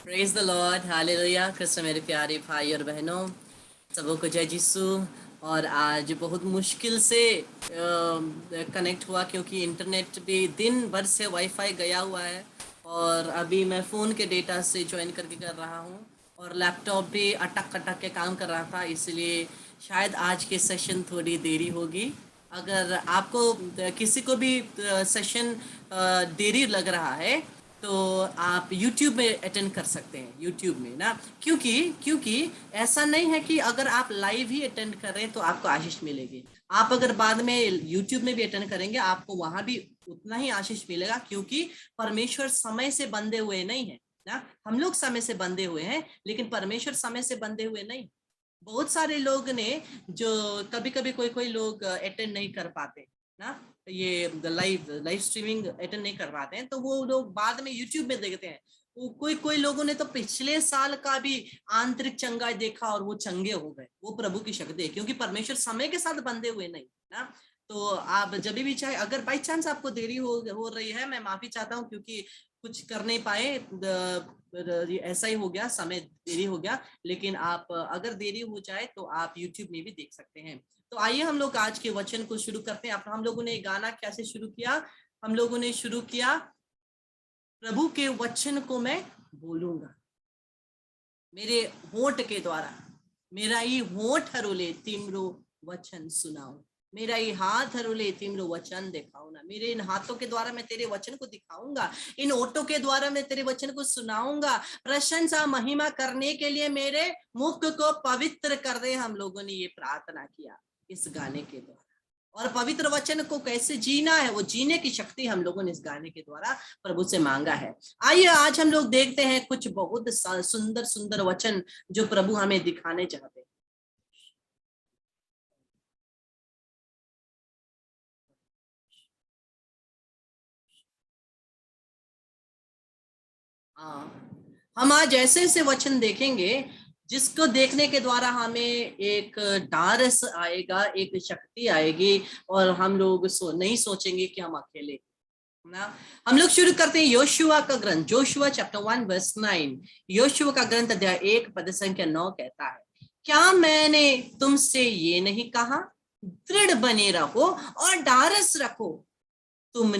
Praise the Lord, hallelujah. Krishna मेरे प्यारे भाई और बहनों, सबों को जय यीशु। और आज बहुत मुश्किल से कनेक्ट हुआ क्योंकि इंटरनेट भी दिन भर से वाईफाई गया हुआ है और अभी मैं फ़ोन के डेटा से ज्वाइन करके कर रहा हूँ और लैपटॉप भी अटक अटक के काम कर रहा था, इसलिए शायद आज के सेशन थोड़ी देरी होगी। अगर आपको किसी को भी सेशन देरी लग रहा है तो आप YouTube में अटेंड कर सकते हैं, YouTube में ना, क्योंकि ऐसा नहीं है कि अगर आप लाइव ही अटेंड कर रहे हैं तो आपको आशीष मिलेगी। आप अगर बाद में YouTube में भी अटेंड करेंगे आपको वहां भी उतना ही आशीष मिलेगा, क्योंकि परमेश्वर समय से बंधे हुए नहीं है ना। हम लोग समय से बंधे हुए हैं लेकिन परमेश्वर समय से बंधे हुए नहीं। बहुत सारे लोग ने जो कभी कभी कोई लोग अटेंड नहीं कर पाते ना, ये लाइव स्ट्रीमिंग अटेंड नहीं कर पाते हैं, तो वो लोग बाद में YouTube में देखते हैं। कोई कोई लोगों ने तो पिछले साल का भी आंतरिक चंगाई देखा और वो चंगे हो गए। वो प्रभु की शक्ति है, क्योंकि परमेश्वर समय के साथ बंधे हुए नहीं ना। तो आप जब भी चाहे, अगर बाई चांस आपको देरी हो रही है, मैं माफी चाहता हूँ, क्योंकि कुछ कर नहीं पाए, ऐसा ही हो गया, समय देरी हो गया। लेकिन आप अगर देरी हो जाए तो आप YouTube में भी देख सकते हैं। तो आइए हम लोग आज के वचन को शुरू करते हैं। हम लोगों ने गाना कैसे शुरू किया? हम लोगों ने शुरू किया, प्रभु के वचन को मैं बोलूंगा मेरे होंठ के द्वारा, मेरा ही होंठ हरोले तिम्रो वचन सुनाओ, मेरा ही हाथ हरोले तिम्रो वचन दिखाओ ना। मेरे इन हाथों के द्वारा मैं तेरे वचन को दिखाऊंगा, इन ओठों के द्वारा मैं तेरे वचन को सुनाऊंगा। प्रशंसा महिमा करने के लिए मेरे मुख को पवित्र कर दे। हम लोगों ने ये प्रार्थना किया इस गाने के द्वारा। और पवित्र वचन को कैसे जीना है, वो जीने की शक्ति हम लोगों ने इस गाने के द्वारा प्रभु से मांगा है। आइए आज हम लोग देखते हैं कुछ बहुत सुंदर सुंदर वचन जो प्रभु हमें दिखाने चाहते हैं। हम आज ऐसे ऐसे वचन देखेंगे जिसको देखने के द्वारा हमें एक डारस आएगा, एक शक्ति आएगी, और हम लोग नहीं सोचेंगे कि हम अकेले ना। हम लोग शुरू करते हैं योशुआ का ग्रंथ, जोशुआ चैप्टर 1 वर्स 9। योशुआ का ग्रंथ अध्याय 1 पद संख्या 9 कहता है, क्या मैंने तुमसे ये नहीं कहा, दृढ़ बने रहो और डारस रखो, तुम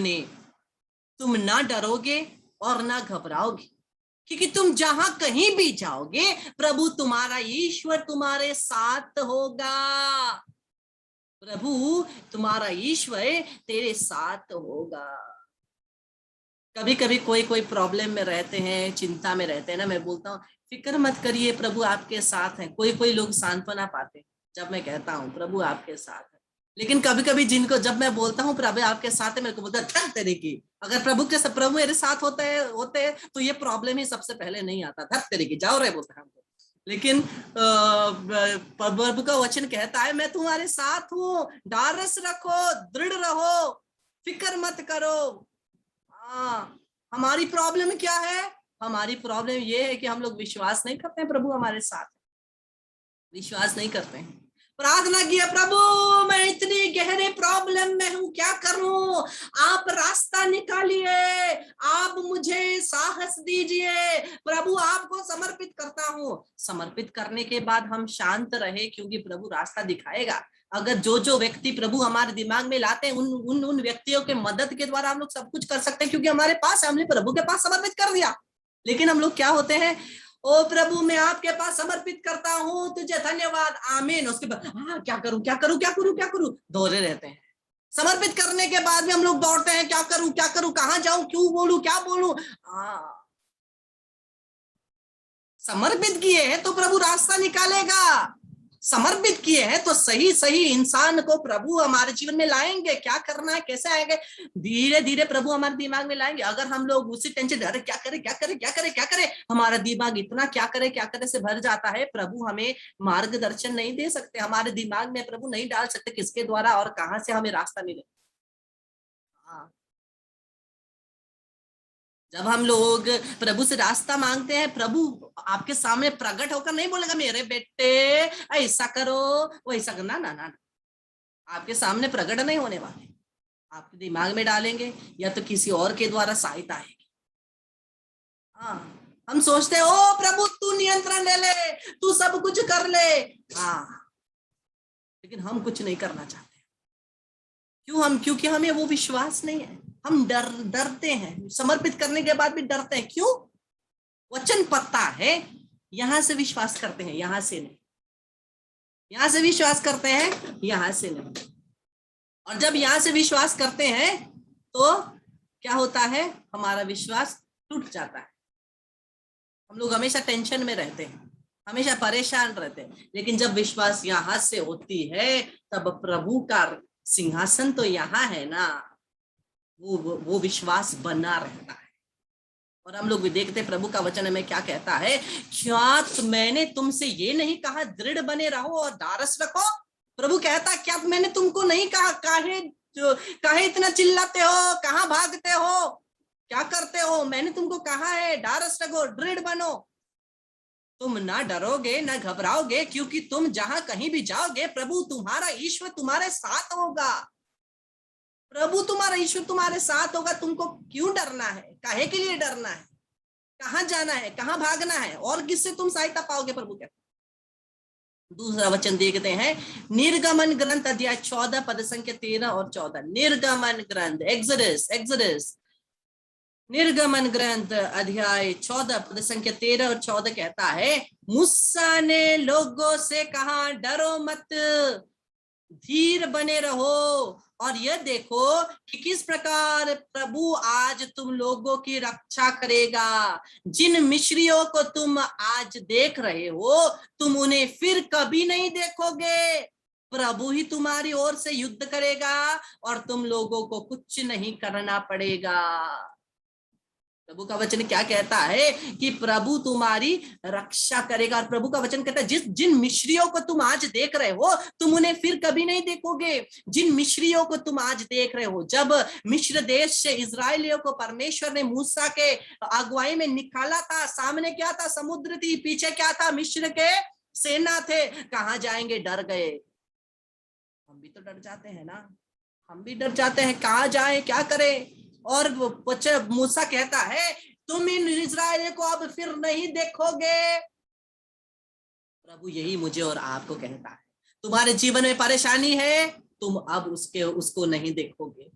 ना डरोगे और ना घबराओगे, क्योंकि तुम जहां कहीं भी जाओगे प्रभु तुम्हारा ईश्वर तुम्हारे साथ होगा। प्रभु तुम्हारा ईश्वर तेरे साथ होगा। कभी कभी कोई कोई प्रॉब्लम में रहते हैं, चिंता में रहते हैं ना, मैं बोलता हूँ फिक्र मत करिए, प्रभु आपके साथ है। कोई कोई लोग सांत्वना पाते जब मैं कहता हूँ प्रभु आपके साथ है। लेकिन कभी कभी जिनको जब मैं बोलता हूँ प्रभु आपके साथ है, मेरे को बोलता है तेरे की, अगर प्रभु मेरे साथ होते तो ये प्रॉब्लम ही सबसे पहले नहीं आता। धर तेरे की, जाओ रे बोलता हमको। लेकिन प्रभु का वचन कहता है मैं तुम्हारे साथ हूँ, डारस रखो, दृढ़ रहो, फिक्र मत करो। हमारी प्रॉब्लम क्या है? हमारी प्रॉब्लम ये है कि हम लोग विश्वास नहीं करते हैं प्रभु हमारे साथ, विश्वास नहीं करते हैं। प्रार्थना किया, प्रभु मैं इतनी गहरे प्रॉब्लम में हूं, क्या करूं? आप रास्ता निकालिए, आप मुझे साहस दीजिए। प्रभु आपको समर्पित करता हूं। समर्पित करने के बाद हम शांत रहे, क्योंकि प्रभु रास्ता दिखाएगा। अगर जो व्यक्ति प्रभु हमारे दिमाग में लाते हैं, उन व्यक्तियों के मदद के द्वारा हम लोग सब कुछ कर सकते हैं, क्योंकि हमारे पास हमने प्रभु के पास समर्पित कर दिया। लेकिन हम लोग क्या होते हैं, ओ प्रभु मैं आपके पास समर्पित करता हूं, तुझे धन्यवाद, आमीन। उसके बाद क्या करूं क्या करूं क्या करूं क्या करूं, दौड़े रहते हैं। समर्पित करने के बाद भी हम लोग दौड़ते हैं, क्या करूं क्या करूं, कहां जाऊं, क्यों बोलूं, क्या बोलूं। समर्पित किए हैं तो प्रभु रास्ता निकालेगा। समर्पित किए हैं तो सही सही इंसान को प्रभु हमारे जीवन में लाएंगे। क्या करना है, कैसे आएंगे, धीरे धीरे प्रभु हमारे दिमाग में लाएंगे। अगर हम लोग उसी टेंशन, अरे क्या करे क्या करे क्या करे क्या करे, हमारा दिमाग इतना क्या करे से भर जाता है, प्रभु हमें मार्गदर्शन नहीं दे सकते। हमारे दिमाग में प्रभु नहीं डाल सकते किसके द्वारा और कहां से हमें रास्ता मिले। जब हम लोग प्रभु से रास्ता मांगते हैं, प्रभु आपके सामने प्रकट होकर नहीं बोलेगा मेरे बेटे ऐसा करो वैसा करो, ना ना ना, आपके सामने प्रकट नहीं होने वाले, आपके दिमाग में डालेंगे या तो किसी और के द्वारा सहायता आएगी। हाँ, हम सोचते हैं ओ प्रभु तू नियंत्रण ले ले, तू सब कुछ कर ले। हाँ, लेकिन हम कुछ नहीं करना चाहते। क्यों? क्योंकि हमें वो विश्वास नहीं है। हम डरते हैं, समर्पित करने के बाद भी डरते हैं। क्यों? वचन पता है, यहां से विश्वास करते हैं, यहां से नहीं। यहां से विश्वास करते हैं, यहां से नहीं। और जब यहां से विश्वास करते हैं तो क्या होता है, हमारा विश्वास टूट जाता है। हम लोग हमेशा टेंशन में रहते हैं, हमेशा परेशान रहते हैं। लेकिन जब विश्वास यहां से होती है, तब प्रभु का सिंहासन तो यहाँ है ना, वो विश्वास बना रहता है। और हम लोग भी देखते प्रभु का वचन हमें क्या कहता है, क्या मैंने तुमसे ये नहीं कहा दृढ़ बने रहो और दारस रखो? प्रभु कहता क्या मैंने तुमको नहीं कहा? काहे इतना चिल्लाते हो, कहाँ भागते हो? क्या करते हो? मैंने तुमको कहा है ढारस रखो, दृढ़ बनो। तुम ना डरोगे ना घबराओगे, क्योंकि तुम जहां कहीं भी जाओगे प्रभु तुम्हारा ईश्वर तुम्हारे साथ होगा। प्रभु तुम्हारा ईश्वर तुम्हारे साथ होगा। तुमको क्यों डरना है? काहे के लिए डरना है? कहां जाना है? कहां भागना है? और किससे तुम सहायता पाओगे? प्रभु कहते। दूसरा वचन देखते हैं, निर्गमन ग्रंथ अध्याय 14 पद संख्या 13 और 14। निर्गमन ग्रंथ, एक्सोडस, एक्सोडस, निर्गमन ग्रंथ अध्याय 14 पद संख्या 13 और 14 कहता है, मूसा ने लोगों से कहा, डरो मत, धीर बने रहो और यह देखो कि किस प्रकार प्रभु आज तुम लोगों की रक्षा करेगा। जिन मिस्रियों को तुम आज देख रहे हो, तुम उन्हें फिर कभी नहीं देखोगे। प्रभु ही तुम्हारी ओर से युद्ध करेगा और तुम लोगों को कुछ नहीं करना पड़ेगा। प्रभु का वचन क्या कहता है कि प्रभु तुम्हारी रक्षा करेगा। और प्रभु का वचन कहता है, जिन मिस्रियों को तुम आज देख रहे हो, तुम उन्हें फिर कभी नहीं देखोगे। जिन मिस्रियों को तुम आज देख रहे हो, जब मिस्र देश से इजरायलियों को परमेश्वर ने मूसा के अगुवाई में निकाला था, सामने क्या था? समुद्र थी, पीछे क्या था? मिस्र के सेना थे। कहां जाएंगे? डर गए। हम भी तो डर जाते हैं ना, हम भी डर जाते हैं, कहां जाए, क्या करें? और मूसा कहता है, तुम इन इस्राएलियों को अब फिर नहीं देखोगे। प्रभु यही मुझे और आपको कहता है, तुम्हारे जीवन में परेशानी है, तुम अब उसको नहीं देखोगे।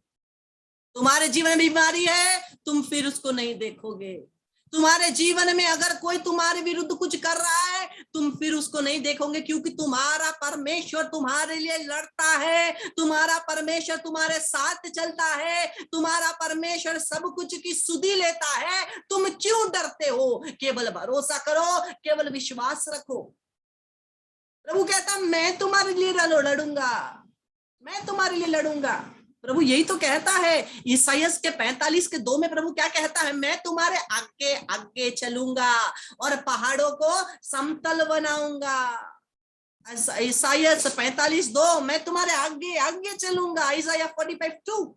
तुम्हारे जीवन में बीमारी है, तुम फिर उसको नहीं देखोगे। तुम्हारे जीवन में अगर कोई तुम्हारे विरुद्ध कुछ कर रहा है, तुम फिर उसको नहीं देखोगे, क्योंकि तुम्हारा परमेश्वर तुम्हारे लिए लड़ता है। तुम्हारा परमेश्वर तुम्हारे साथ चलता है। तुम्हारा परमेश्वर सब कुछ की सुधि लेता है। तुम क्यों डरते हो? केवल भरोसा करो, केवल विश्वास रखो। प्रभु कहता, मैं तुम्हारे लिए लड़ूंगा, मैं तुम्हारे लिए लड़ूंगा। प्रभु यही तो कहता है। ईसाइयस के 45 के 2 में प्रभु क्या कहता है? मैं तुम्हारे आगे आगे चलूंगा और पहाड़ों को समतल बनाऊंगा। ईसाइयस 45:2, मैं तुम्हारे आगे आगे चलूंगा। आइजाया 45:2,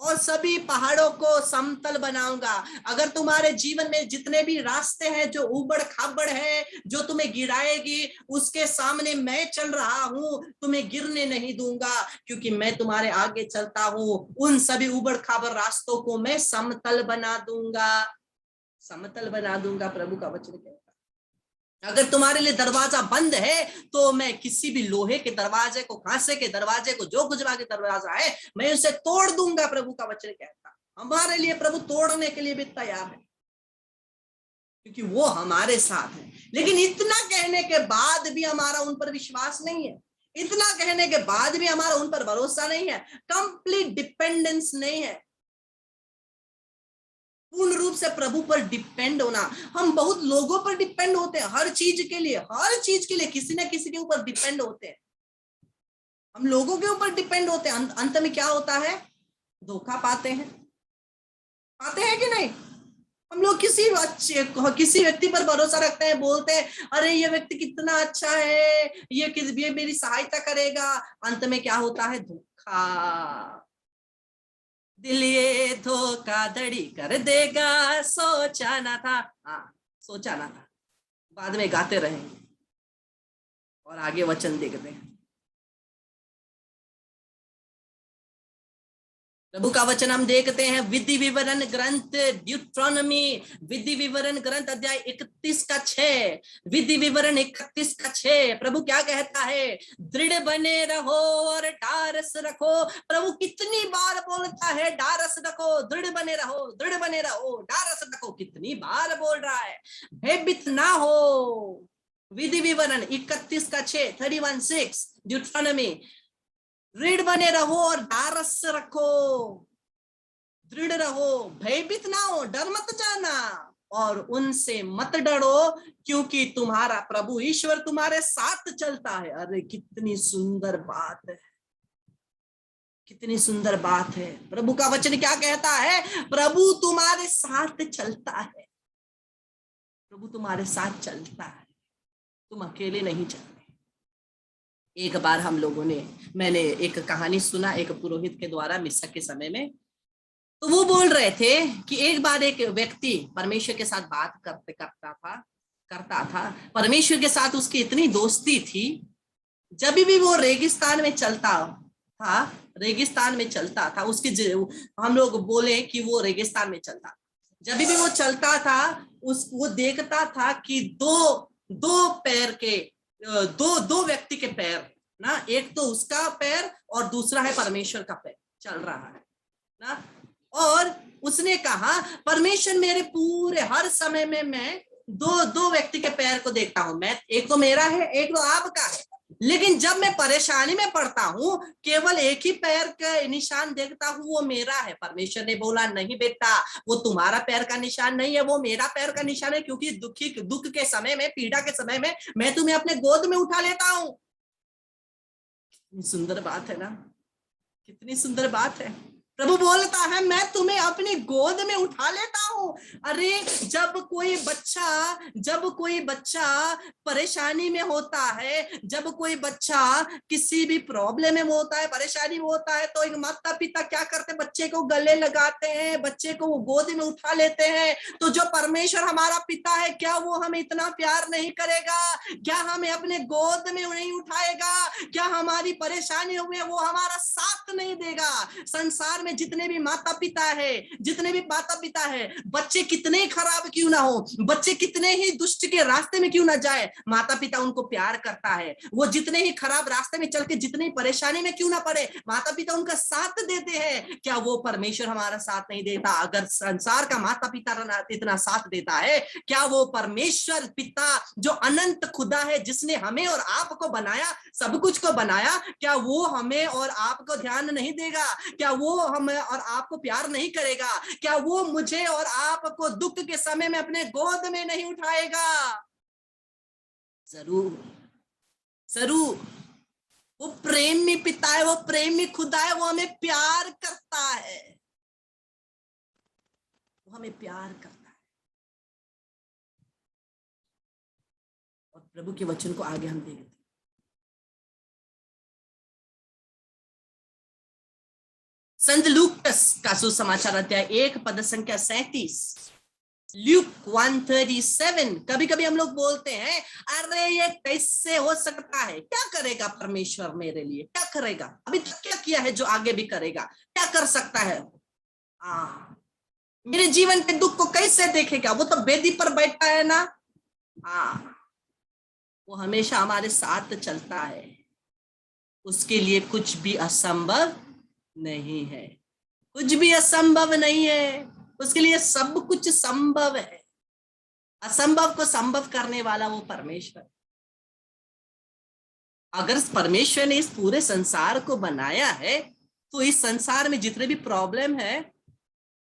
और सभी पहाड़ों को समतल बनाऊंगा। अगर तुम्हारे जीवन में जितने भी रास्ते हैं जो उबड़ खाबड़ है, जो तुम्हें गिराएगी, उसके सामने मैं चल रहा हूं, तुम्हें गिरने नहीं दूंगा, क्योंकि मैं तुम्हारे आगे चलता हूं। उन सभी उबड़ खाबड़ रास्तों को मैं समतल बना दूंगा, समतल बना दूंगा। प्रभु का वचन कहता है, अगर तुम्हारे लिए दरवाजा बंद है, तो मैं किसी भी लोहे के दरवाजे को, कांसे के दरवाजे को, जो कुछ के दरवाजा है, मैं उसे तोड़ दूंगा। प्रभु का वचन कहता, हमारे लिए प्रभु तोड़ने के लिए भी तैयार है, क्योंकि वो हमारे साथ है। लेकिन इतना कहने के बाद भी हमारा उन पर विश्वास नहीं है, इतना कहने के बाद भी हमारा उन पर भरोसा नहीं है, कंप्लीट डिपेंडेंस नहीं है, पूर्ण रूप से प्रभु पर डिपेंड होना। हम बहुत लोगों पर डिपेंड होते हैं, हर चीज के लिए, हर चीज के लिए किसी न किसी के ऊपर डिपेंड होते हैं। हम लोगों के ऊपर डिपेंड होते हैं, अंत में क्या होता है? धोखा पाते हैं, पाते हैं कि नहीं? हम लोग किसी व्यक्ति पर भरोसा रखते हैं, बोलते हैं, अरे ये व्यक्ति कितना अच्छा है, ये मेरी सहायता करेगा। अंत में क्या होता है? धोखा। दिल ये धोखाधड़ी कर देगा, सोचा ना था। हाँ, सोचा ना था। बाद में गाते रहेंगे और आगे वचन देखते हैं। प्रभु का वचन हम देखते हैं, विधि विवरण ग्रंथ ड्यूट्रोनॉमी, विधि विवरण ग्रंथ अध्याय 31 का 6, विधि विवरण 31 का 6। प्रभु क्या कहता है? दृढ़ बने रहो और ढारस रखो। प्रभु कितनी बार बोलता है ढारस रखो, दृढ़ बने रहो, दृढ़ बने रहो, ढारस रखो, कितनी बार बोल रहा है? भयभीत ना हो। विधि विवरण 31 का 6, 31:6 ड्यूट्रोनॉमी। दृढ़ बने रहो और ढारस रखो, दृढ़ रहो, भयभीत ना हो, डर मत जाना और उनसे मत डरो, क्योंकि तुम्हारा प्रभु ईश्वर तुम्हारे साथ चलता है। अरे कितनी सुंदर बात है, कितनी सुंदर बात है। प्रभु का वचन क्या कहता है? प्रभु तुम्हारे साथ चलता है, प्रभु तुम्हारे साथ चलता है, तुम अकेले नहीं चलते। एक बार मैंने एक कहानी सुना, एक पुरोहित के द्वारा मिस्सा के समय में। तो वो बोल रहे थे कि एक बार एक व्यक्ति परमेश्वर के साथ बात करता था। परमेश्वर के साथ उसकी इतनी दोस्ती थी, जब भी वो रेगिस्तान में चलता था उसकी, हम लोग बोले कि वो रेगिस्तान में चलता, जब भी वो चलता था वो देखता था कि दो पैर के, दो व्यक्ति के पैर ना, एक तो उसका पैर और दूसरा है परमेश्वर का पैर चल रहा है ना। और उसने कहा परमेश्वर मेरे पूरे हर समय में मैं दो व्यक्ति के पैर को देखता हूं, मैं एक तो मेरा है एक तो आपका है, लेकिन जब मैं परेशानी में पड़ता हूं केवल एक ही पैर का निशान देखता हूं, वो मेरा है। परमेश्वर ने बोला नहीं बेटा, वो तुम्हारा पैर का निशान नहीं है, वो मेरा पैर का निशान है, क्योंकि दुख के समय में, पीड़ा के समय में मैं तुम्हें अपने गोद में उठा लेता हूं। कितनी सुंदर बात है ना, कितनी सुंदर बात है। प्रभु बोलता है मैं तुम्हें अपनी गोद में उठा लेता हूं। अरे जब कोई बच्चा परेशानी में होता है, जब कोई बच्चा किसी भी प्रॉब्लम में होता है, परेशानी में होता है, तो एक माता पिता क्या करते हैं, बच्चे को गले लगाते हैं, बच्चे को गोद में उठा लेते हैं। तो जो परमेश्वर हमारा पिता है, क्या वो हमें इतना प्यार नहीं करेगा? क्या हमें अपने गोद में नहीं उठाएगा? क्या हमारी परेशानी हुई वो हमारा साथ नहीं देगा? संसार में जितने भी माता पिता है, बच्चे कितने खराब क्यों ना हो, बच्चे कितने ही दुष्ट के रास्ते में क्यों ना जाए, माता पिता उनको प्यार करता है। वो जितने ही खराब रास्ते में चल के जितनी परेशानी में क्यों ना पड़े, माता पिता उनका साथ देते हैं। क्या वो परमेश्वर हमारा साथ नहीं देता? अगर संसार का माता पिता इतना साथ देता है, क्या वो परमेश्वर पिता जो अनंत खुदा है, जिसने हमें और आपको बनाया, सब कुछ को बनाया, क्या वो हमें और आपको ध्यान नहीं देगा? क्या वो हमें और आपको प्यार नहीं करेगा? क्या वो मुझे और आपको दुख के समय में अपने गोद में नहीं उठाएगा? जरूर जरूर। वो प्रेमी पिता है, वो प्रेमी खुदा है, वो हमें प्यार करता है, वो हमें प्यार करता है। और प्रभु के वचन को आगे हम देखते हैं। संत लूकास का सुसमाचार अध्याय 1 पद संख्या 37, ल्यूक 1:37। कभी कभी हम लोग बोलते हैं अरे ये कैसे हो सकता है, क्या करेगा परमेश्वर मेरे लिए, क्या करेगा, अभी तक क्या किया है जो आगे भी करेगा, क्या कर सकता है, मेरे जीवन के दुख को कैसे देखेगा, वो तो बेदी पर बैठा है ना। वो हमेशा हमारे साथ चलता है, उसके लिए कुछ भी असंभव नहीं है, कुछ भी असंभव नहीं है, उसके लिए सब कुछ संभव है। असंभव को संभव करने वाला वो परमेश्वर। अगर परमेश्वर ने इस पूरे संसार को बनाया है, तो इस संसार में जितने भी प्रॉब्लम है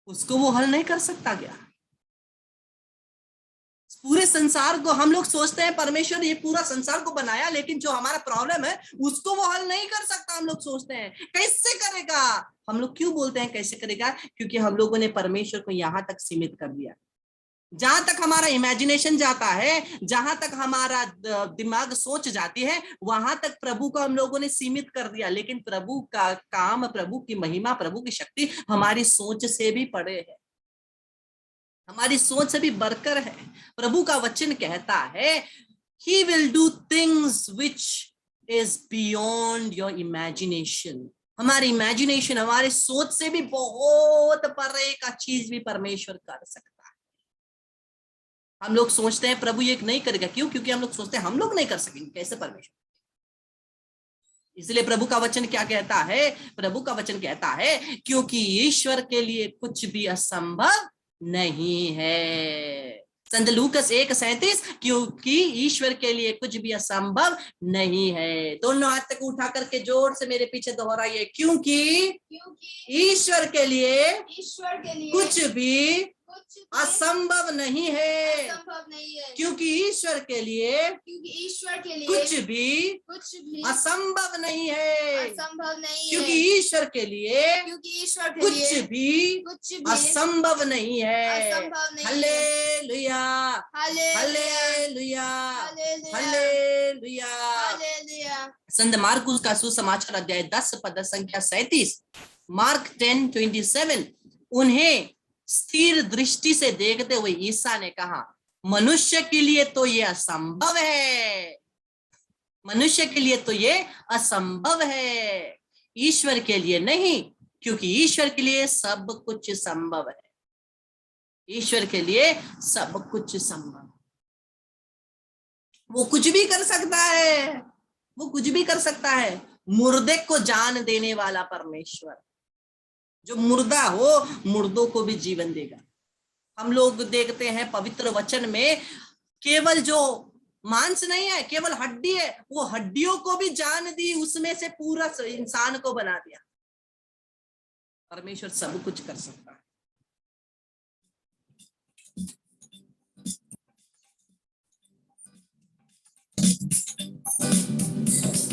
उसको वो हल नहीं कर सकता क्या? पूरे संसार को हम लोग सोचते हैं परमेश्वर ये पूरा संसार को बनाया, लेकिन जो हमारा प्रॉब्लम है उसको वो हल नहीं कर सकता। हम लोग सोचते हैं कैसे करेगा। हम लोग क्यों बोलते हैं कैसे करेगा? क्योंकि हम लोगों ने परमेश्वर को यहां तक सीमित कर दिया, जहां तक हमारा इमेजिनेशन जाता है, जहां तक हमारा दिमाग सोच जाती है, वहां तक प्रभु को हम लोगों ने सीमित कर दिया। लेकिन प्रभु का काम, प्रभु की महिमा, प्रभु की शक्ति हमारी सोच से भी परे है, हमारी सोच से भी बढ़कर है। प्रभु का वचन कहता है He will do things which is beyond your imagination। हमारी इमेजिनेशन, हमारी सोच से भी बहुत परे का चीज भी परमेश्वर कर सकता है। हम लोग सोचते हैं प्रभु ये नहीं करेगा, क्यों? क्योंकि हम लोग सोचते हैं हम लोग नहीं कर सकेंगे, कैसे परमेश्वर। इसलिए प्रभु का वचन क्या कहता है? प्रभु का वचन कहता है क्योंकि ईश्वर के लिए कुछ भी असंभव नहीं है। संत लूकास 1:37, क्योंकि ईश्वर के लिए कुछ भी असंभव नहीं है। दोनों हाथ तक उठा करके जोर से मेरे पीछे दोहराइए, क्योंकि ईश्वर के लिए कुछ भी असंभव नहीं है, क्योंकि ईश्वर के लिए कुछ भी असंभव नहीं है, क्योंकि ईश्वर के लिए कुछ भी असंभव नहीं है। Hallelujah, hallelujah, hallelujah. संत मार्कुस का सुसमाचार अध्याय 10 पद संख्या 37, मार्क 10:27। उन्हें स्थिर दृष्टि से देखते हुए ईसा ने कहा, मनुष्य के लिए तो ये असंभव है, मनुष्य के लिए तो ये असंभव है, ईश्वर के लिए नहीं, क्योंकि ईश्वर के लिए सब कुछ संभव है, ईश्वर के लिए सब कुछ संभव। वो कुछ भी कर सकता है, वो कुछ भी कर सकता है। मुर्दे को जान देने वाला परमेश्वर, जो मुर्दा हो मुर्दों को भी जीवन देगा। हम लोग देखते हैं पवित्र वचन में, केवल जो मांस नहीं है, केवल हड्डी है, वो हड्डियों को भी जान दी, उसमें से पूरा इंसान को बना दिया। परमेश्वर सब कुछ कर सकता है।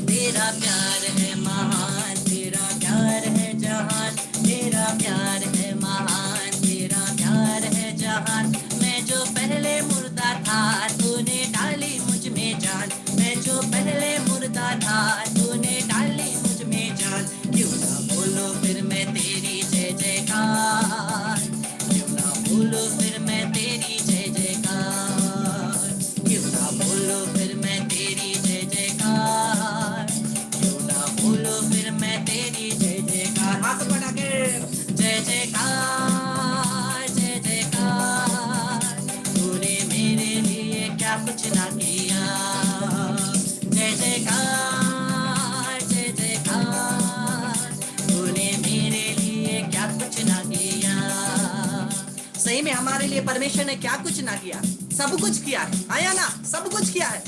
तेरा प्यार है महान, तेरा प्यार है जहान, तेरा प्यार है महान, तेरा प्यार है जहान। मैं जो पहले मुर्दा था तूने डाली मुझ में जान, मैं जो पहले मुर्दा था तूने डाली मुझ में जान। क्यों ना बोलो फिर मैं तेरी जय जयकार, क्यों ना बोलो फिर मैं तेरी जय जयकार, क्यों ना बोलो फिर मैं तेरी जय जयकार, क्यों ना बोलो फिर मैं तेरी जय जयकार। हाथ बढ़ा के जय जयकार, जय जयकार, तूने मेरे लिए क्या कुछ ना किया। जय जयकार, जय जयकार, तूने मेरे लिए क्या कुछ ना किया। सही में हमारे लिए परमेश्वर ने क्या कुछ ना किया, सब कुछ किया है, आया ना, सब कुछ किया है।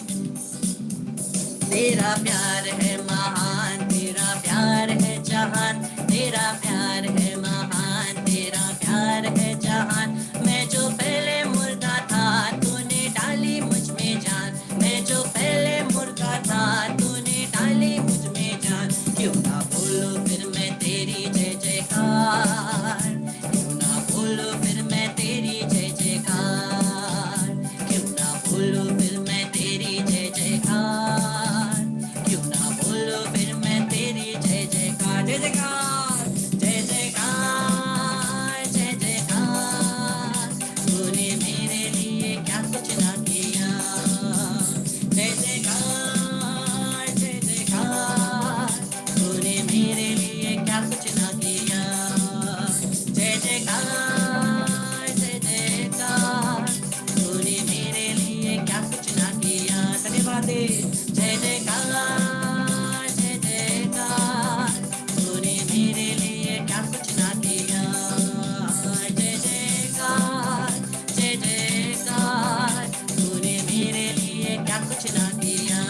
तेरा प्यार है महान, तेरा प्यार है जहान, तेरा प्यार है महान, तेरा प्यार है जहान। मैं जो पहले मुर्दा था तूने डाली मुझ में जान, मैं जो पहले मुर्दा था तूने डाली मुझ में जान। क्यों ना बोलो फिर मैं तेरी जय जयकार, क्यों ना बोलो फिर मैं तेरी जय जयकार, क्यों ना बोलो फिर मैं तेरी जय जयकार, क्यों ना बोलो फिर मैं तेरी जय जयकार। जय जयकार, जय जयकार, जय जयकार, तूने मेरे लिए क्या कुछ ना किया। जय जयकार, जय जयकार, तूने मेरे लिए क्या कुछ ना किया। जय जयकार, जय जयकार, तूने मेरे लिए क्या कुछ ना किया। धन्यवाद। जय जयकार, जय जयकार, तूने मेरे लिए क्या कुछ ना किया। जय जयकार, जय जयकार, तूने मेरे लिए क्या कुछ ना किया।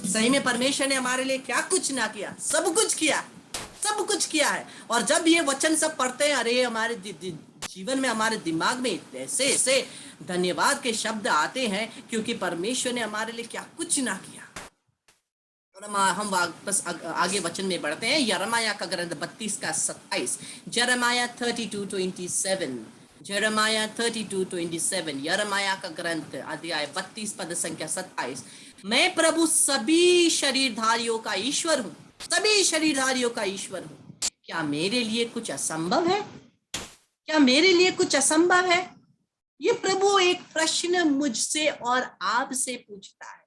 सही में परमेश्वर ने हमारे लिए क्या कुछ ना किया, सब कुछ किया, सब कुछ किया है। और जब ये वचन सब पढ़ते हैं, अरे हमारे जीवन में, हमारे दिमाग में ऐसे ऐसे धन्यवाद के शब्द आते हैं, क्योंकि परमेश्वर ने हमारे लिए क्या कुछ ना किया। और हम वापस आगे वचन में बढ़ते हैं। यिर्मयाह का ग्रंथ 32 का 27, यिर्मयाह 32:27, यिर्मयाह 32:27, यिर्मयाह का ग्रंथ अध्याय 32 पद संख्या 27। मैं प्रभु सभी शरीरधारियों का ईश्वर हूँ, सभी शरीरधारियों का ईश्वर हूँ। क्या मेरे लिए कुछ असंभव है? क्या मेरे लिए कुछ असंभव है? ये प्रभु एक प्रश्न मुझसे और आपसे पूछता है।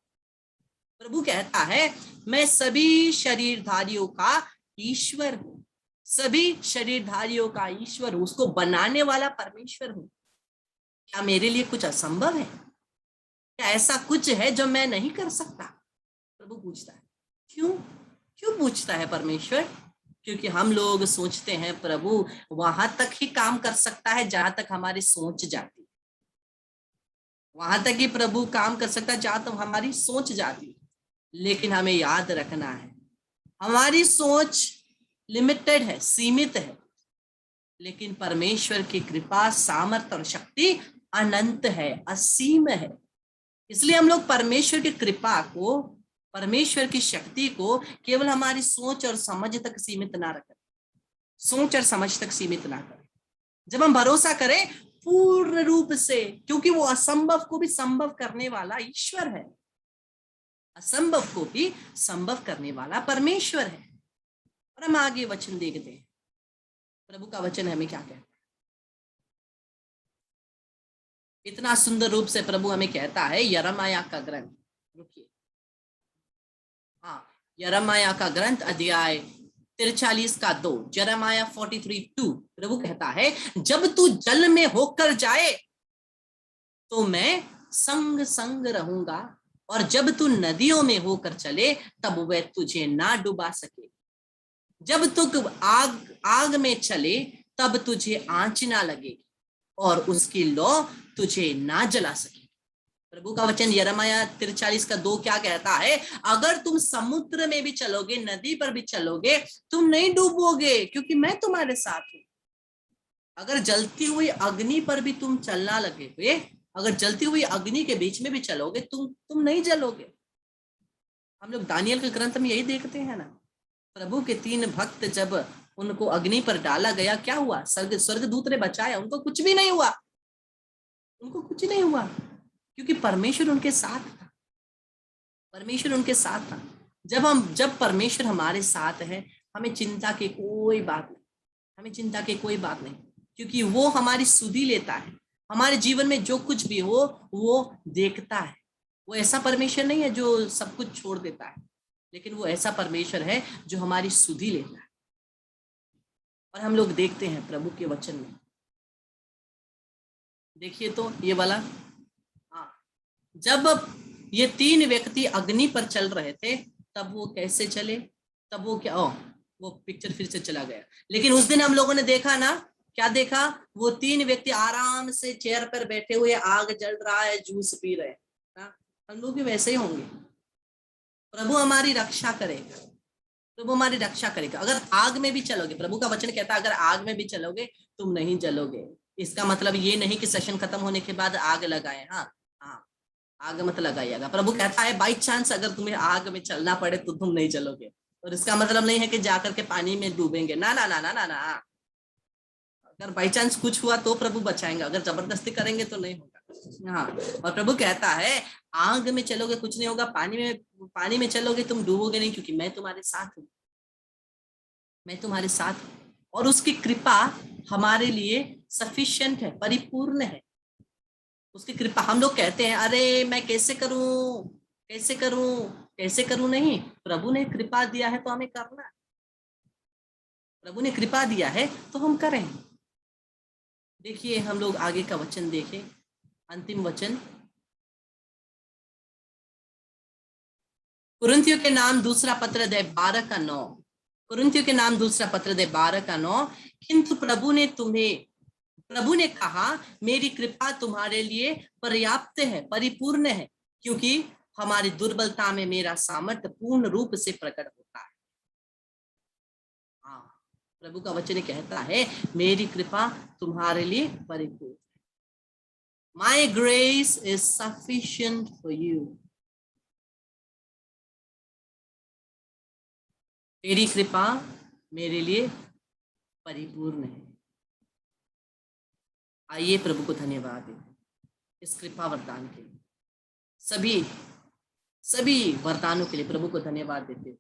प्रभु कहता है, मैं सभी शरीरधारियों का ईश्वर हूं, सभी शरीरधारियों का ईश्वर हूं, उसको बनाने वाला परमेश्वर हूं। क्या मेरे लिए कुछ असंभव है? क्या ऐसा कुछ है जो मैं नहीं कर सकता? प्रभु पूछता है। क्यों क्यों पूछता है परमेश्वर? क्योंकि हम लोग सोचते हैं प्रभु वहां तक ही काम कर सकता है जहां तक हमारी सोच जाती है, वहां तक ही प्रभु काम कर सकता है जहां तक हमारी सोच जाती है। लेकिन हमें याद रखना है, हमारी सोच लिमिटेड है, सीमित है, लेकिन परमेश्वर की कृपा, सामर्थ और शक्ति अनंत है, असीम है। इसलिए हम लोग परमेश्वर की कृपा को, परमेश्वर की शक्ति को केवल हमारी सोच और समझ तक सीमित ना रखें, सोच और समझ तक सीमित ना करें। जब हम भरोसा करें पूर्ण रूप से, क्योंकि वो असंभव को भी संभव करने वाला ईश्वर है, असंभव को भी संभव करने वाला परमेश्वर है। और हम आगे वचन देखते हैं। प्रभु का वचन हमें क्या कहता है? इतना सुंदर रूप से प्रभु हमें कहता है, यिर्मयाह का ग्रंथ, रुकिए, हाँ, यिर्मयाह का ग्रंथ अध्याय 43 का 2, यिर्मयाह 43:2, प्रभु कहता है, जब तू जल में होकर जाए तो मैं संग संग रहूंगा, और जब तू नदियों में होकर चले तब वह तुझे ना डुबा सके। जब तू आग आग में चले तब तुझे आंच ना लगेगी, और उसकी लौ तुझे ना जला सके। प्रभु का वचन यिर्मयाह 43 का 2 क्या कहता है? अगर तुम समुद्र में भी चलोगे, नदी पर भी चलोगे, तुम नहीं डूबोगे, क्योंकि मैं तुम्हारे साथ हूं। अगर जलती हुई अग्नि पर भी तुम चलना लगे, अगर जलती हुई अग्नि के बीच में भी चलोगे, तुम नहीं जलोगे। हम लोग दानियल के ग्रंथ में यही देखते हैं ना, प्रभु के 3 भक्त जब उनको अग्नि पर डाला गया, क्या हुआ? स्वर्गदूत ने बचाया, उनको कुछ भी नहीं हुआ, उनको कुछ नहीं हुआ, क्योंकि परमेश्वर उनके साथ था। परमेश्वर उनके साथ था। जब परमेश्वर हमारे साथ है, हमें चिंता की कोई बात नहीं, हमें चिंता की कोई बात नहीं, क्योंकि वो हमारी सुधि लेता है। हमारे जीवन में जो कुछ भी हो वो देखता है। वो ऐसा परमेश्वर नहीं है जो सब कुछ छोड़ देता है, लेकिन वो ऐसा परमेश्वर है जो हमारी सुधि लेता है। और हम लोग देखते हैं प्रभु के वचन में, देखिए तो ये वाला, हाँ, जब ये 3 व्यक्ति अग्नि पर चल रहे थे, तब वो कैसे चले? तब वो क्या, वो पिक्चर फिर से चला गया। लेकिन उस दिन हम लोगों ने देखा ना, क्या देखा? वो 3 व्यक्ति आराम से चेयर पर बैठे हुए, आग जल रहा है, जूस पी रहे हैं। हम लोग भी वैसे ही होंगे। प्रभु हमारी रक्षा करेगा, प्रभु हमारी रक्षा करेगा। अगर आग में भी चलोगे, प्रभु का वचन कहता है, अगर आग में भी चलोगे तुम नहीं जलोगे। इसका मतलब ये नहीं कि सेशन खत्म होने के बाद आग लगाए, हाँ हाँ, आग मत लगाइएगा। प्रभु कहता है बाई चांस अगर तुम्हें आग में चलना पड़े तो तुम नहीं जलोगे। और इसका मतलब नहीं है कि जाकर के पानी में डूबेंगे, ना ना ना ना ना ना। अगर बाई चांस कुछ हुआ तो प्रभु बचाएंगे, अगर जबरदस्ती करेंगे तो नहीं होगा। हाँ, और प्रभु कहता है आग में चलोगे कुछ नहीं होगा, पानी में चलोगे तुम डूबोगे नहीं, क्योंकि मैं तुम्हारे साथ हूँ, मैं तुम्हारे साथ हूँ। और उसकी कृपा हमारे लिए सफिशिएंट है, परिपूर्ण है। उसकी कृपा, हम लोग कहते हैं अरे मैं कैसे करूं, कैसे करूं, कैसे करूं, नहीं, प्रभु ने कृपा दिया है तो हमें करना है। प्रभु ने कृपा दिया है तो हम करें। देखिए हम लोग आगे का वचन देखें, अंतिम वचन, कुरिन्थियों के नाम दूसरा पत्र अध्याय 12 का 9, कुरिन्थियों के नाम दूसरा पत्र अध्याय 12 का 9, किंतु प्रभु ने कहा मेरी कृपा तुम्हारे लिए पर्याप्त है, परिपूर्ण है, क्योंकि हमारी दुर्बलता में मेरा सामर्थ्य पूर्ण रूप से प्रकट होता है। हाँ, प्रभु का वचन कहता है मेरी कृपा तुम्हारे लिए परिपूर्ण। My grace is sufficient for you. तेरी कृपा मेरे लिए परिपूर्ण है। आइए प्रभु को धन्यवाद देते इस कृपा वरदान के लिए, सभी वरदानों के लिए प्रभु को धन्यवाद देते।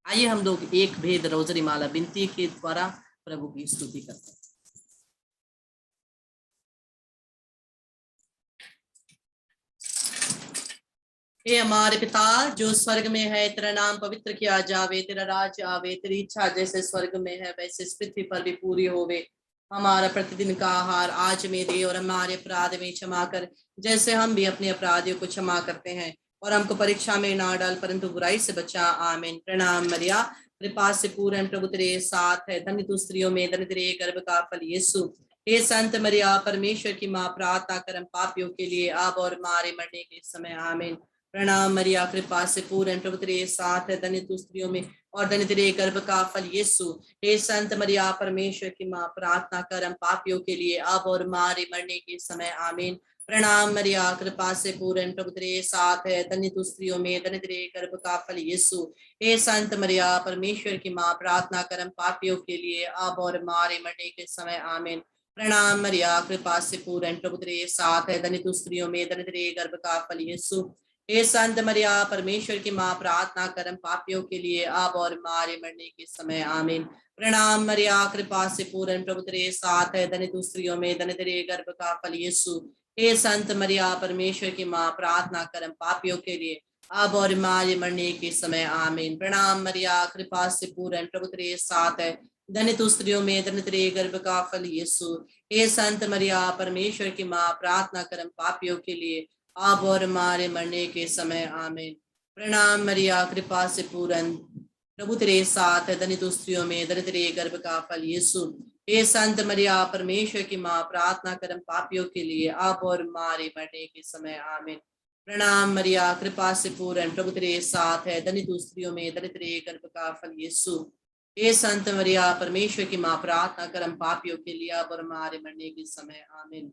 आइए हम लोग एक भेद रोजरी माला बिनती के द्वारा प्रभु की स्तुति करते हैं। हे हमारे पिता जो स्वर्ग में है, तेरा नाम पवित्र किया जावे, तेरा राज्य आवे, तेरी इच्छा जैसे स्वर्ग में है वैसे इस पृथ्वी पर भी पूरी होवे। हमारा प्रतिदिन का आहार आज में दे, और हमारे अपराध में क्षमा कर जैसे हम भी अपने अपराधियों को क्षमा करते हैं, और हमको परीक्षा में ना डाल परंतु बुराई से बचा। आमीन। प्रणाम मरिया, कृपा से पूर्ण प्रभु तेरे साथ है, धन्य तू स्त्रियों में, धन्य तेरे गर्भ का फल यीशु। हे संत मरिया परमेश्वर की माँ, प्रार्थना कर हम पापियों के लिए अब और हमारे मरने के समय। आमीन। प्रणाम मरिया, कृपा से पूर्ण प्रभु तेरे साथ है, धन्य तू स्त्रियों में और धन्य तेरे गर्भ का फल यीशु। हे संत मरिया परमेश्वर की माँ, प्रार्थना कर हम पापियों के लिए अब और हमारे मरने के समय। आमीन। प्रणाम मरिया, कृपा से पूर्ण प्रभु तेरे साथ है, धन्य तू स्त्रियों में, धन्य तेरे गर्भ का फल यीशु। हे संत मरिया परमेश्वर की माँ, प्रार्थना कर हम पापियों के लिए अब और हमारे मरने के समय। आमीन। प्रणाम मरिया, कृपा से पूर्ण प्रभु तेरे साथ है, धन्य तू स्त्रियों में, धन्य तेरे गर्भ का फल यीशु। हे संत मरिया परमेश्वर की माँ, प्रार्थना कर हम पापियों के लिए अब और हमारे मरने के समय, आमीन। प्रणाम मरिया, कृपा से पूर्ण, प्रभु तेरे साथ है, धन्य तू स्त्रियों में, धन्य तेरे गर्भ का फल यीशु। हे संत मरिया परमेश्वर की माँ, प्रार्थना कर हम पापियों के लिए अब और हमारे मरने के समय, आमीन। प्रणाम मरिया, कृपा से पूर्ण, प्रभु तेरे साथ है, धन्य तू स्त्रियों में, धन्य तेरे गर्भ का फल यीशु। हे संत मरिया परमेश्वर की माँ, प्रार्थना कर हम पापियों के लिए अब और हमारे मरने के समय, आमीन। प्रणाम मरिया, कृपा से पूर्ण, प्रभु तेरे साथ है, धन्य तू स्त्रियों में, धन्य तेरे गर्भ का फल यीशु। हे संत मरिया परमेश्वर की माँ, प्रार्थना कर हम पापियों के लिए अब और हमारे मरने के समय, आमीन। प्रणाम मरिया, कृपा से पूर्ण, प्रभु तेरे साथ है, धन्य तू स्त्रियों में, धन्य तेरे गर्भ का फल यीशु। हे संत मरिया परमेश्वर की माँ, प्रार्थना कर हम पापियों के लिए अब और हमारे मरने के समय, आमीन।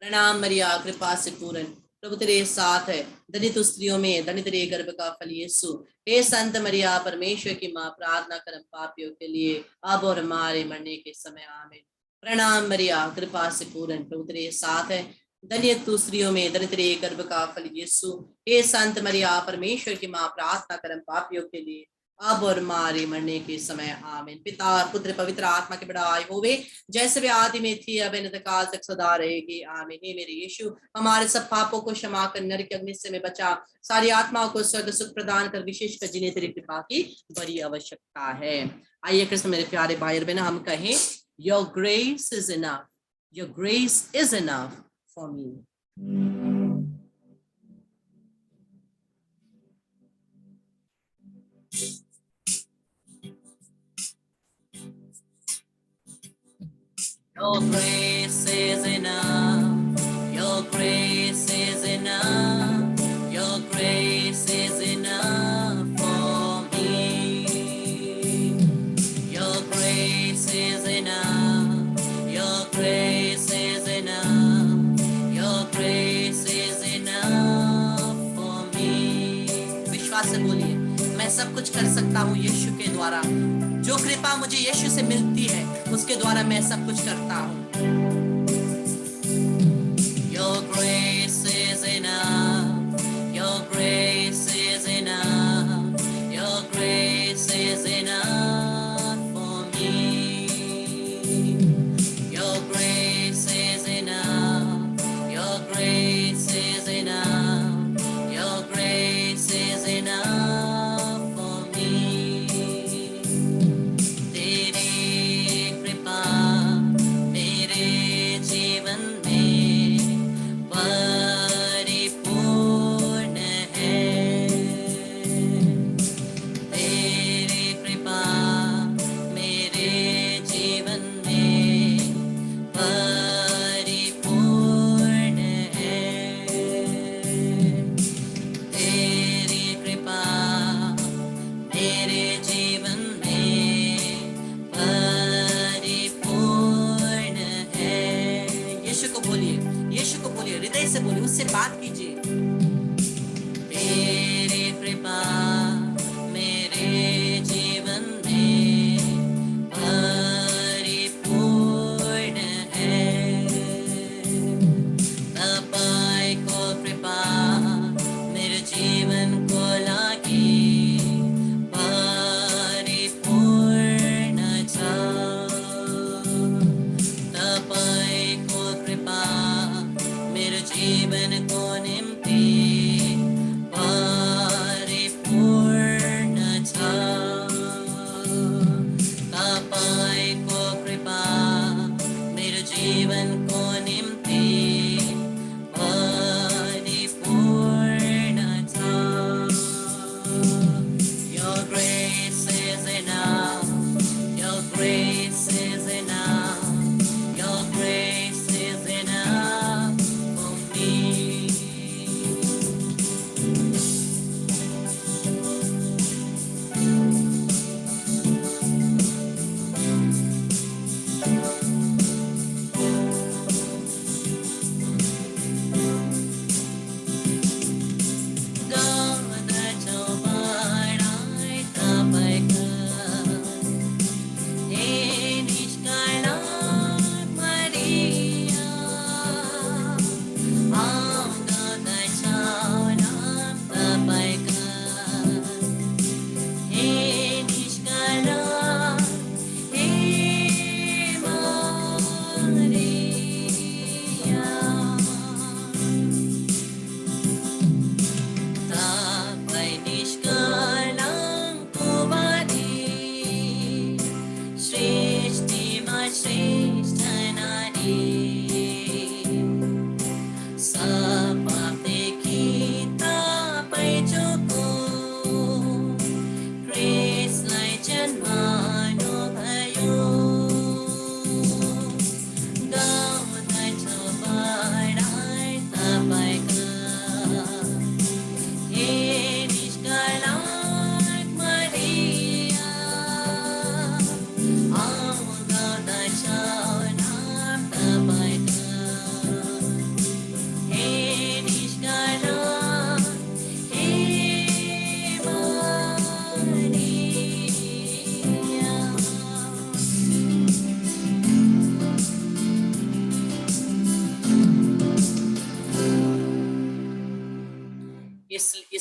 प्रणाम मरिया, कृपा से पूर्ण, प्रभु तेरे साथ है, धन्य तू स्त्रियों में, धन्य तेरे गर्भ का फल यीशु। हे संत मरिया परमेश्वर की माँ, प्रार्थना कर हम पापियों के लिए अब और हमारे मरने के समय, आमीन। प्रणाम मरिया, कृपा से पूर्ण, प्रभु तेरे साथ है, धन्य तू स्त्रियों में, धन्य तेरे गर्भ का फल यीशु। हे संत मरिया परमेश्वर की माँ, प्रार्थना कर हम पापियों के लिए अब और हमारे मरने के समय, आमीन। पिता और पुत्र पवित्र आत्मा के बड़ाई होवे, जैसे वे आदि में थी अब अनंत काल तक सदा रहेगी, आमीन। हे मेरे यीशु, हमारे सब पापों को क्षमा कर, नरक अग्नि से में बचा, सारी आत्माओं को स्वर्ग सुख प्रदान कर, विशेषकर जिन्हें तेरी कृपा की बड़ी आवश्यकता है। आइए कृष्ण मेरे प्यारे भाई और बहन, हम कहें, your grace is enough, your grace is enough for me. Your grace is enough, your grace is enough, your grace is enough for me. Your grace is enough, your grace is enough, your grace is enough for me. विश्वास से बोलिए, मैं सब कुछ कर सकता हूँ यीशु के द्वारा। जो कृपा मुझे यीशु से मिलती है उसके द्वारा मैं सब कुछ करता हूँ। Your grace is enough, your grace is enough, your grace is enough for me. Your grace is enough, your grace is enough, your grace is enough for me. तेरी कृपा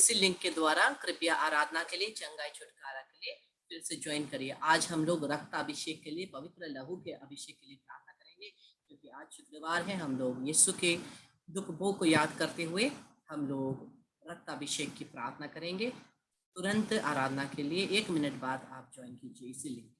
इसी लिंक के द्वारा कृपया आराधना के लिए, चंगाई छुटकारा के लिए फिर से ज्वाइन करिए। आज हम लोग रक्त अभिषेक के लिए, पवित्र लहू के अभिषेक के लिए प्रार्थना करेंगे, क्योंकि आज शुक्रवार है। हम लोग यीशु के दुख भोग को याद करते हुए हम लोग रक्त अभिषेक की प्रार्थना करेंगे। तुरंत आराधना के लिए 1 मिनट बाद आप ज्वाइन कीजिए इसी लिंक।